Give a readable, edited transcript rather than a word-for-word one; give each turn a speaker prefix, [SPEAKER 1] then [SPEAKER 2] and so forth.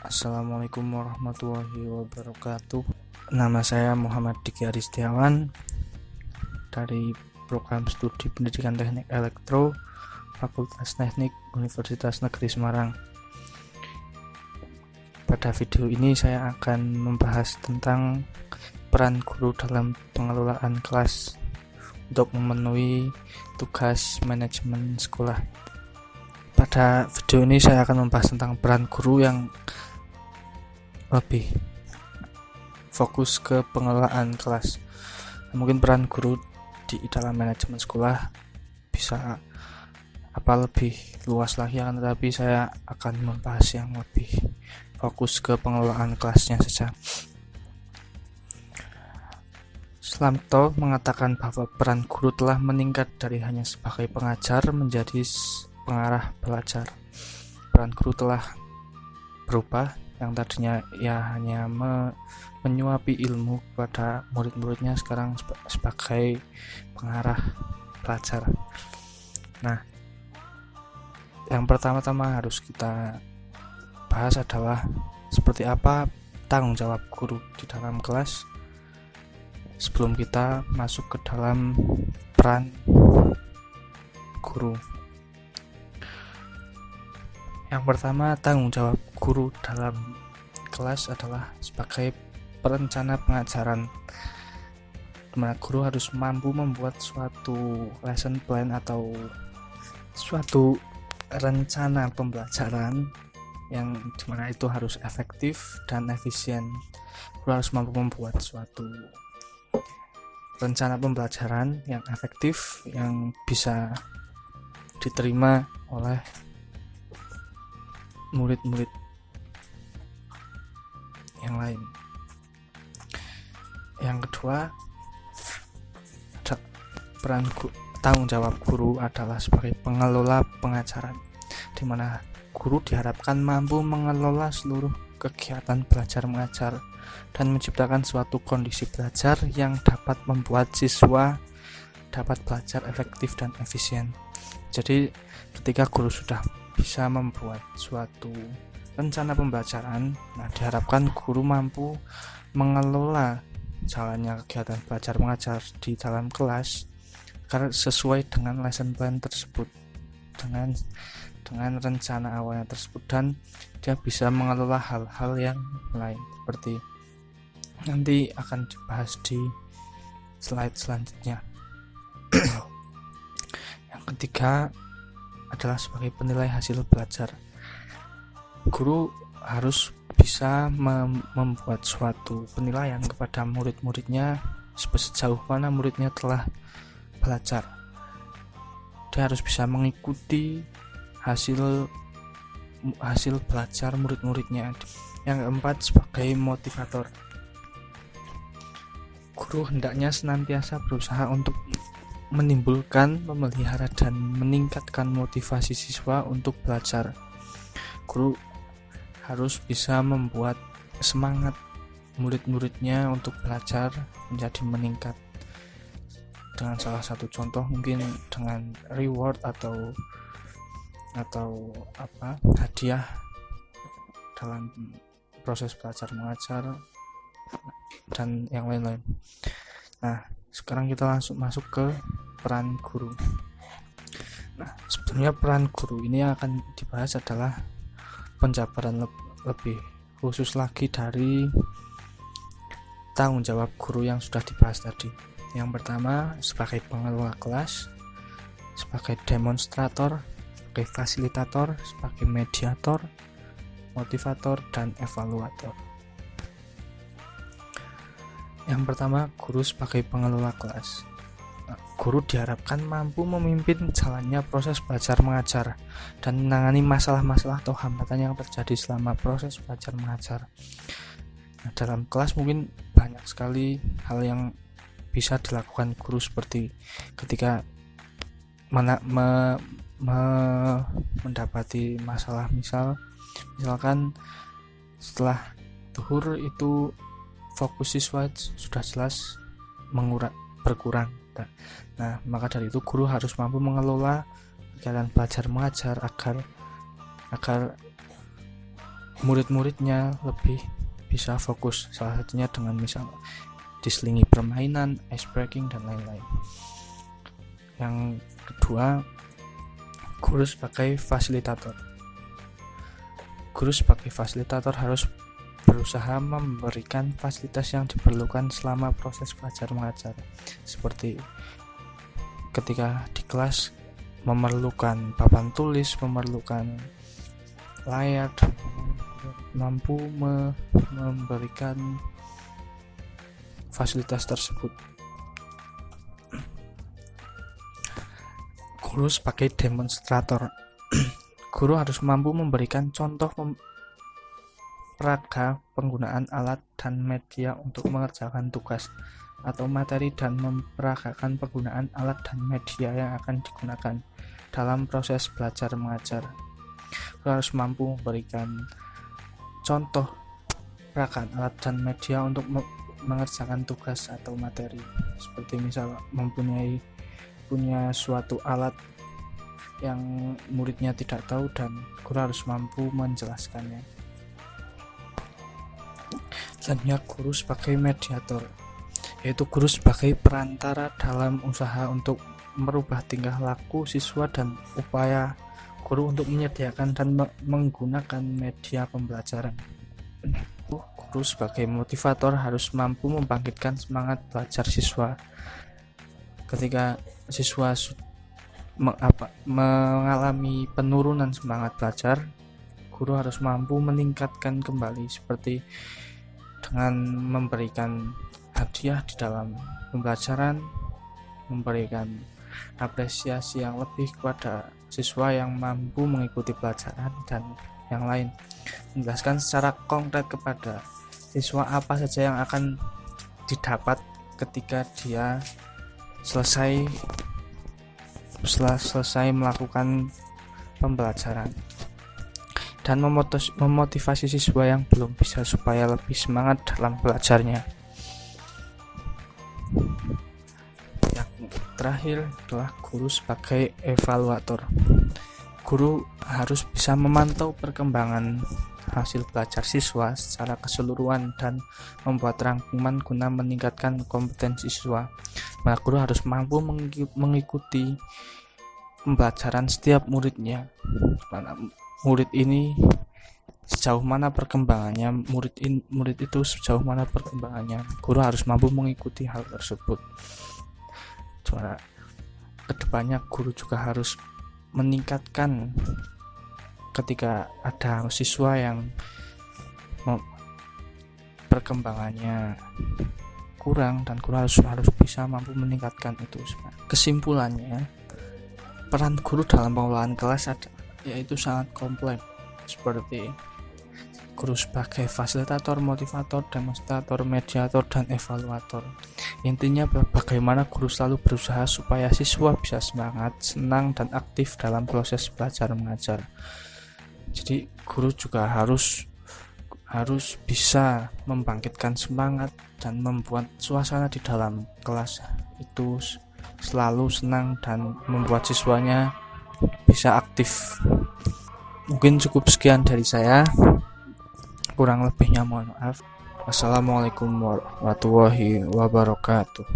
[SPEAKER 1] Assalamualaikum warahmatullahi wabarakatuh. Nama saya Muhammad Diki Aristiawan dari program studi pendidikan teknik elektro Fakultas Teknik Universitas Negeri Semarang. Pada video ini saya akan membahas tentang peran guru dalam pengelolaan kelas untuk memenuhi tugas manajemen sekolah. Pada video ini saya akan membahas tentang peran guru yang lebih fokus ke pengelolaan kelas. Mungkin peran guru di dalam manajemen sekolah bisa lebih luas lagi, tetapi saya akan membahas yang lebih fokus ke pengelolaan kelasnya saja. Slamto mengatakan bahwa peran guru telah meningkat dari hanya sebagai pengajar menjadi pengarah belajar. Peran guru telah berubah, yang tadinya hanya menyuapi ilmu kepada murid-muridnya, sekarang sebagai pengarah belajar. Nah, yang pertama-tama harus kita bahas adalah seperti apa tanggung jawab guru di dalam kelas. Sebelum kita masuk ke dalam peran guru, yang pertama, tanggung jawab guru dalam kelas adalah sebagai perencana pengajaran, dimana guru harus mampu membuat suatu lesson plan atau suatu rencana pembelajaran yang dimana itu harus efektif dan efisien. Guru harus mampu membuat suatu rencana pembelajaran yang efektif, yang bisa diterima oleh murid-murid yang lain. Yang kedua, tanggung jawab guru adalah sebagai pengelola pengajaran, di mana guru diharapkan mampu mengelola seluruh kegiatan belajar mengajar dan menciptakan suatu kondisi belajar yang dapat membuat siswa dapat belajar efektif dan efisien. Jadi ketika guru sudah bisa membuat suatu rencana pembelajaran, diharapkan guru mampu mengelola jalannya kegiatan belajar mengajar di dalam kelas karena sesuai dengan lesson plan tersebut, dengan rencana awalnya tersebut, dan dia bisa mengelola hal-hal yang lain seperti nanti akan dibahas di slide selanjutnya. Yang ketiga adalah sebagai penilai hasil belajar. Guru harus bisa membuat suatu penilaian kepada murid-muridnya sejauh mana muridnya telah belajar. Dia harus bisa mengikuti hasil belajar murid-muridnya. Yang keempat, sebagai motivator. Guru hendaknya senantiasa berusaha untuk menimbulkan, memelihara, dan meningkatkan motivasi siswa untuk belajar. Guru harus bisa membuat semangat murid-muridnya untuk belajar menjadi meningkat. Dengan salah satu contoh mungkin dengan reward atau hadiah dalam proses belajar mengajar dan yang lain-lain. Nah, sekarang kita langsung masuk ke peran guru. Nah, sebenarnya peran guru ini yang akan dibahas adalah penjabaran lebih khusus lagi dari tanggung jawab guru yang sudah dibahas tadi. Yang pertama, sebagai pengelola kelas, sebagai demonstrator, sebagai fasilitator, sebagai mediator, motivator, dan evaluator. Yang pertama, guru sebagai pengelola kelas. Guru diharapkan mampu memimpin jalannya proses belajar mengajar dan menangani masalah-masalah atau hambatan yang terjadi selama proses belajar mengajar. Nah, dalam kelas mungkin banyak sekali hal yang bisa dilakukan guru, seperti ketika mendapati masalah, misalkan setelah zuhur itu fokus siswa sudah jelas berkurang. Nah, maka dari itu guru harus mampu mengelola kegiatan belajar mengajar agar murid-muridnya lebih bisa fokus, salah satunya dengan misal diselingi permainan, ice breaking dan lain-lain. Yang kedua, guru sebagai fasilitator. Guru sebagai fasilitator harus berusaha memberikan fasilitas yang diperlukan selama proses belajar mengajar, seperti ketika di kelas memerlukan papan tulis, memerlukan layar, mampu memberikan fasilitas tersebut. Guru sebagai demonstrator. Guru harus mampu memberikan contoh peraga penggunaan alat dan media untuk mengerjakan tugas atau materi dan memperagakan penggunaan alat dan media yang akan digunakan dalam proses belajar mengajar. Guru harus mampu memberikan contoh peragaan alat dan media untuk mengerjakan tugas atau materi, seperti misal punya suatu alat yang muridnya tidak tahu dan guru harus mampu menjelaskannya. Selanjutnya, guru sebagai mediator, yaitu guru sebagai perantara dalam usaha untuk merubah tingkah laku siswa dan upaya guru untuk menyediakan dan menggunakan media pembelajaran. Guru sebagai motivator harus mampu membangkitkan semangat belajar siswa. Ketika siswa mengalami penurunan semangat belajar, guru harus mampu meningkatkan kembali, seperti dengan memberikan hadiah di dalam pembelajaran, memberikan apresiasi yang lebih kepada siswa yang mampu mengikuti pelajaran, dan yang lain. Menjelaskan secara konkret kepada siswa apa saja yang akan didapat ketika dia selesai melakukan pembelajaran, dan memotivasi siswa yang belum bisa supaya lebih semangat dalam belajarnya. Yang terakhir adalah guru sebagai evaluator. Guru harus bisa memantau perkembangan hasil belajar siswa secara keseluruhan dan membuat rangkuman guna meningkatkan kompetensi siswa. Maka guru harus mampu mengikuti pembelajaran setiap muridnya. Murid ini sejauh mana perkembangannya, murid itu sejauh mana perkembangannya, guru harus mampu mengikuti hal tersebut. Kedepannya guru juga harus meningkatkan ketika ada siswa yang perkembangannya kurang, dan guru harus bisa mampu meningkatkan itu. Kesimpulannya, peran guru dalam pengelolaan kelas yaitu sangat kompleks, seperti guru sebagai fasilitator, motivator, demonstrator, mediator, dan evaluator. Intinya bagaimana guru selalu berusaha supaya siswa bisa semangat, senang, dan aktif dalam proses belajar mengajar. Jadi guru juga harus bisa membangkitkan semangat dan membuat suasana di dalam kelas itu selalu senang dan membuat siswanya bisa aktif. Mungkin cukup sekian dari saya, kurang lebihnya mohon maaf. Wassalamualaikum warahmatullahi wabarakatuh.